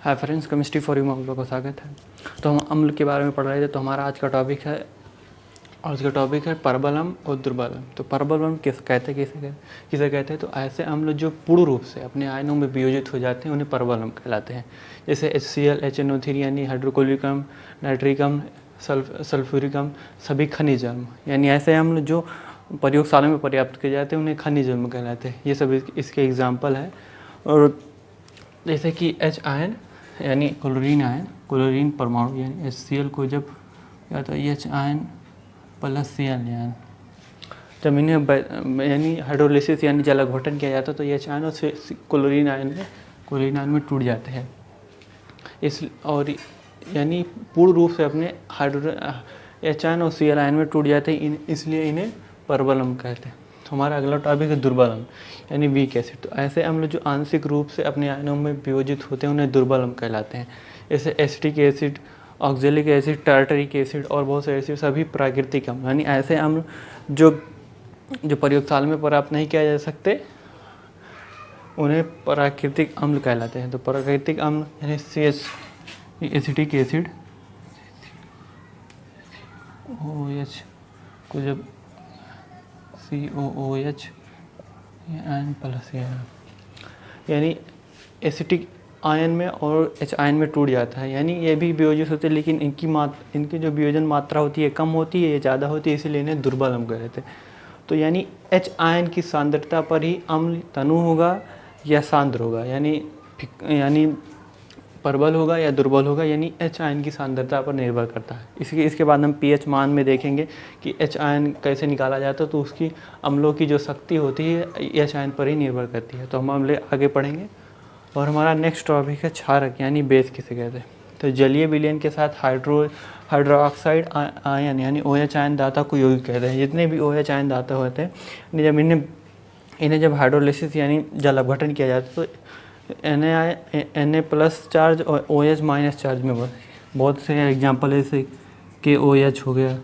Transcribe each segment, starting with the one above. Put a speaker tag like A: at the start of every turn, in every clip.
A: Hi friends, chemistry for you में आप लोगों का स्वागत है। तो हम अम्ल के बारे में पढ़ रहे थे। तो हमारा आज का टॉपिक है परबल अम्ल और दुर्बल अम्ल। तो परबल अम्ल किसे कहते हैं? तो ऐसे अम्ल जो पूर्ण रूप से अपने आयनों में वियोजित हो जाते हैं उन्हें परबल अम्ल कहलाते हैं। जैसे HCl, HNO3 यानी हाइड्रोक्लोरिक अम्ल, नाइट्रिक अम्ल, सल्फ्यूरिक अम्ल, सभी खनिज अम्ल। यानी ऐसे अम्ल जो प्रयोगशाला में पर्याप्त किए जाते हैं उन्हें खनिज अम्ल कहलाते हैं। ये सब इसके एग्जाम्पल है। और जैसे कि H आयन यानी क्लोरीन परमाणु यानी HCl को जब या तो H ion plus Cl ion जब इन्हें यानी हाइड्रोलिसिस यानी जलाघोटन किया जाता है तो H आयन और क्लोरीन आयन में टूट जाते हैं। इस और यानी पूर्ण रूप से अपने H आयन और Cl आयन में टूट जाते हैं, इसलिए इन्हें परबल अम्ल कहते हैं। तो हमारा अगला टॉपिक है दुर्बल अम्ल यानी वीक एसिड। तो ऐसे अम्ल जो आंशिक रूप से अपने आयनों में वियोजित होते हैं उन्हें दुर्बल अम्ल कहलाते हैं। जैसे acetic acid, oxalic acid, tartaric acid और बहुत से एसिड सभी प्राकृतिक अम्ल। यानी ऐसे अम्ल जो प्रयोगशाला में प्राप्त नहीं किया जा सकते उन्हें प्राकृतिक अम्ल कहलाते हैं। तो प्राकृतिक अम्ल यानी एसिटिक एसिड OH को जब COOH आयन प्लस यानी एसिटिक आयन में और H आयन में टूट जाता है। यानी ये भी वियोजित होते हैं, लेकिन इनकी जो वियोजन मात्रा होती है कम होती है या ज़्यादा होती है, इसीलिए इन्हें दुर्बल अम्ल कहते हैं। तो यानी H आयन की सांद्रता पर ही अम्ल तनु होगा या सांद्र होगा, यानी प्रबल होगा या दुर्बल होगा, यानी H आयन की सांद्रता पर निर्भर करता है। इसके बाद हम pH मान में देखेंगे कि H आयन कैसे निकाला जाता है। तो उसकी अम्लों की जो शक्ति होती है H आयन पर ही निर्भर करती है। तो हम अम्ल आगे पढ़ेंगे। और हमारा नेक्स्ट टॉपिक है क्षारक यानी बेस किसे कहते हैं। तो जलीय विलयन के साथ हाइड्रोक्साइड आयन यानी OH आयन धातु को यौगिक कहते हैं। जितने भी OH आयन धातु होते हैं जब इन्हें जब हाइड्रोलिसिस यानी जल अपघटन किया जाता है तो Na प्लस चार्ज और OH माइनस चार्ज में बहुत से एग्जांपल है, जैसे KOH हो गया,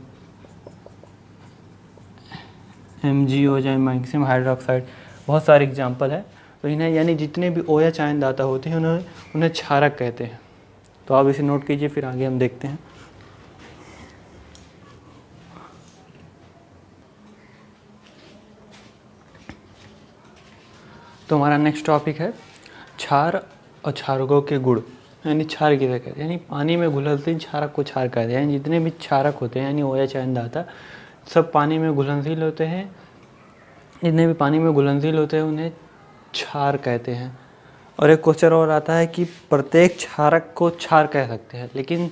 A: MgO जाए मैग्नीशियम हाइड्रोक्साइड, बहुत सारे एग्जांपल है। तो इन्हें यानी जितने भी OH आयन धातु होते हैं उन्हें क्षारक कहते हैं। तो आप इसे नोट कीजिए, फिर आगे हम देखते हैं। तो हमारा नेक्स्ट टॉपिक है क्षार और क्षारकों के गुण यानी क्षार किसे कहते हैं। यानी पानी में घुलनशील क्षारक को क्षार कहते हैं। यानी जितने भी क्षारक होते हैं यानी OH आयन धातु सब पानी में घुलनशील होते हैं। जितने भी पानी में घुलनशील होते हैं उन्हें क्षार कहते हैं। और एक क्वेश्चन और आता है कि प्रत्येक क्षारक को क्षार कह सकते हैं, लेकिन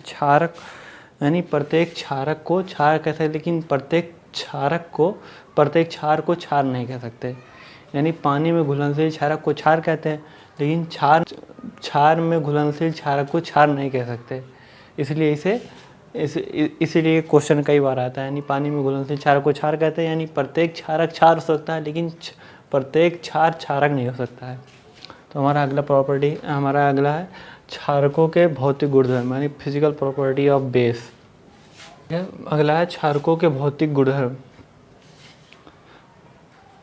A: प्रत्येक क्षारक को क्षार कह सकते हैं, लेकिन प्रत्येक क्षार को क्षार नहीं कह सकते। यानी पानी में घुलनशील क्षारक को क्षार कहते हैं, लेकिन क्षार में घुलनशील क्षारक को क्षार नहीं कह सकते। इसीलिए क्वेश्चन कई बार आता है। यानी पानी में घुलनशील क्षारक को क्षार कहते हैं, यानी प्रत्येक क्षारक क्षार हो सकता है, लेकिन प्रत्येक क्षार क्षारक नहीं हो सकता है। तो हमारा अगला है क्षारकों के भौतिक गुणधर्म यानी फिजिकल प्रॉपर्टी ऑफ बेस। अगला है क्षारकों के भौतिक गुणधर्म।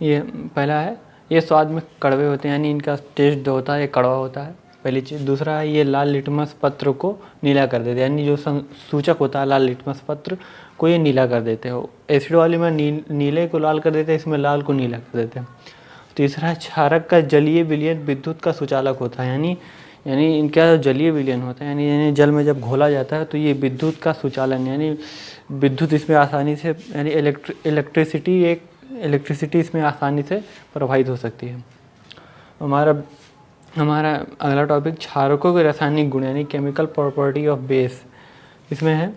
A: ये पहला है, ये स्वाद में कड़वे होते हैं, यानी इनका टेस्ट जो होता है ये कड़वा होता है, पहली चीज़। दूसरा है ये लाल लिटमस पत्र को नीला कर देते हैं, यानी जो सूचक होता है लाल लिटमस पत्र को ये नीला कर देते हैं। एसिड वाले में नीले को लाल कर देते हैं, इसमें लाल को नीला कर देते हैं। तीसरा है क्षारक का जलीय विलयन विद्युत का सुचालक होता है। यानी इनका जलीय विलयन होता है, यानी जल में जब घोला जाता है तो ये विद्युत का सुचालन यानी विद्युत इसमें आसानी से यानी इलेक्ट्रिसिटी इसमें आसानी से प्रवाहित हो सकती है। हमारा अगला टॉपिक क्षारकों के रासायनिक गुण यानी केमिकल प्रॉपर्टी ऑफ बेस। इसमें है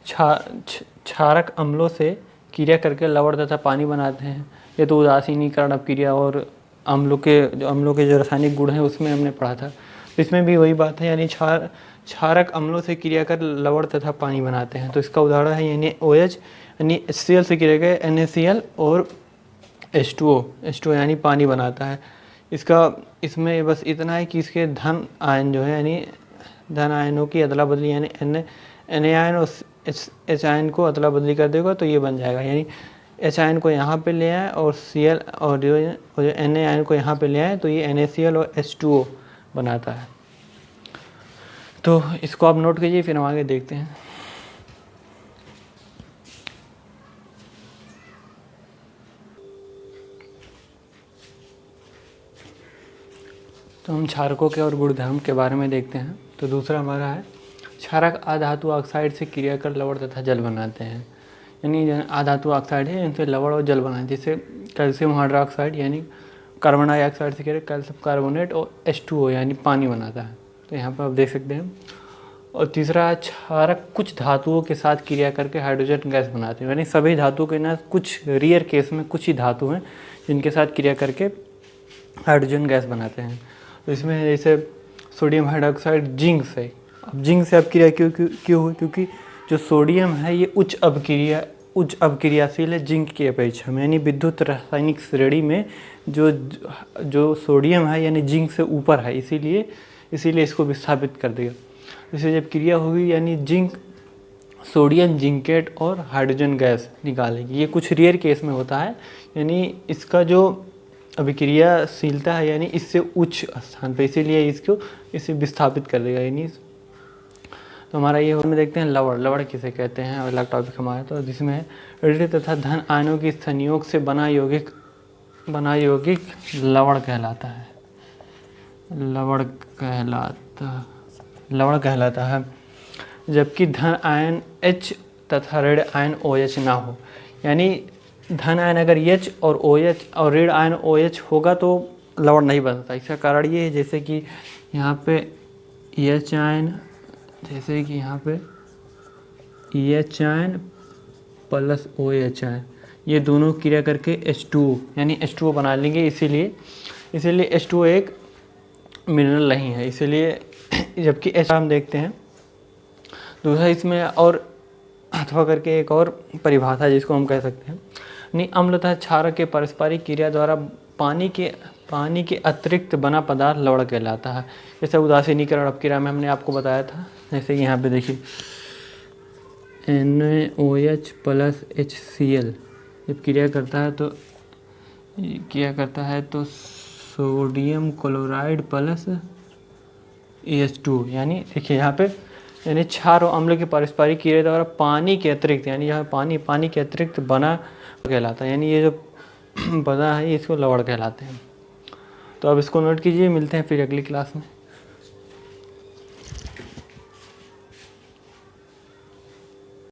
A: क्षारक अम्लों से क्रिया करके लवण तथा पानी बनाते हैं। ये तो उदासीनीकरण अपक्रिया और अम्लों के जो रासायनिक गुण हैं उसमें हमने पढ़ा था। इसमें भी वही बात है, यानी क्षारक अम्लों से क्रिया कर लवण तथा पानी बनाते हैं। तो इसका उदाहरण है यानी OH यानी HCl से क्रिया कर NaCl और H2O यानी पानी बनाता है। इसमें बस इतना है कि इसके धन आयन जो है यानी धन आयनों की अदला बदली यानी Na आयन और H आयन को अदला बदली कर देगा तो ये बन जाएगा। यानी H आयन को यहाँ पे ले आए और Cl और जो Na आयन को यहाँ पे ले आए तो ये NaCl और H2O बनाता है। तो इसको आप नोट कीजिए, फिर हम आगे देखते हैं। तो हम क्षारकों के और गुणधर्म के बारे में देखते हैं। तो दूसरा हमारा है, क्षारक अधातु ऑक्साइड से क्रिया कर लवण तथा जल बनाते हैं। यानी अधातु ऑक्साइड है, इनसे लवण और जल बनाते हैं। जैसे कैल्शियम हाइड्रोक्साइड यानी कार्बन डाइऑक्साइड से क्रिया कैल्शियम कार्बोनेट और H2O यानी पानी बनाता है। तो यहाँ पर आप देख सकते हैं। और तीसरा, क्षारक कुछ धातुओं के साथ क्रिया करके हाइड्रोजन गैस बनाते हैं। यानी सभी धातुओं के ना, कुछ रेयर केस में कुछ ही धातु हैं जिनके साथ क्रिया करके हाइड्रोजन गैस बनाते हैं। तो इसमें जैसे सोडियम हाइड्रोक्साइड जिंक से, अब जिंक से अब क्रिया क्यों हुई, क्योंकि जो सोडियम है ये उच्च अपक्रियाशील है जिंक की अपेक्षा में। यानी विद्युत रासायनिक श्रेणी में जो सोडियम है यानी जिंक से ऊपर है, इसीलिए इसको विस्थापित कर दिया। इसे जब क्रिया होगी यानी जिंक सोडियम जिंकेट और हाइड्रोजन गैस निकालेगी। ये कुछ रेयर केस में होता है, यानी इसका जो अभिक्रियाशीलता है यानी इससे उच्च स्थान पे, इसीलिए इसे विस्थापित कर देगा। यानी तो हमारा ये में देखते हैं लवण किसे कहते हैं, अलग टॉपिक हमारा। तो जिसमें ऋण तथा धन आयनों की संयोग से बना यौगिक लवण कहलाता है। लवण कहलाता है। जबकि धन आयन H तथा ऋण आयन OH ना हो, यानी धन आयन अगर H और OH और ऋण आयन OH होगा तो लवण नहीं बनता। इसका कारण ये है, जैसे कि यहाँ पे H आयन, जैसे कि यहाँ पे H ion plus OH ion, ये दोनों क्रिया करके H2O यानी H2O बना लेंगे। इसीलिए H2O एक मिनरल नहीं है, इसीलिए। जबकि H हम देखते हैं दूसरा, इसमें और अथवा करके एक और परिभाषा जिसको हम कह सकते हैं, यानी अम्ल तथा क्षारक के पारस्परिक क्रिया द्वारा पानी के अतिरिक्त बना पदार्थ लवण कहलाता है। जैसे उदासीनीकरण अपक्रिया में हमने आपको बताया था। जैसे कि यहाँ पे देखिए NaOH प्लस HCl जब क्रिया करता है तो सोडियम क्लोराइड प्लस H2, यानी देखिए यहाँ पे यानी क्षार और अम्ल के पारस्परिक क्रिया द्वारा पानी के अतिरिक्त, यानी यहाँ पानी के अतिरिक्त बना कहलाता है। यानी ये जो बना है इसको लवण कहलाते हैं। तो अब इसको नोट कीजिए, मिलते हैं फिर अगली क्लास में।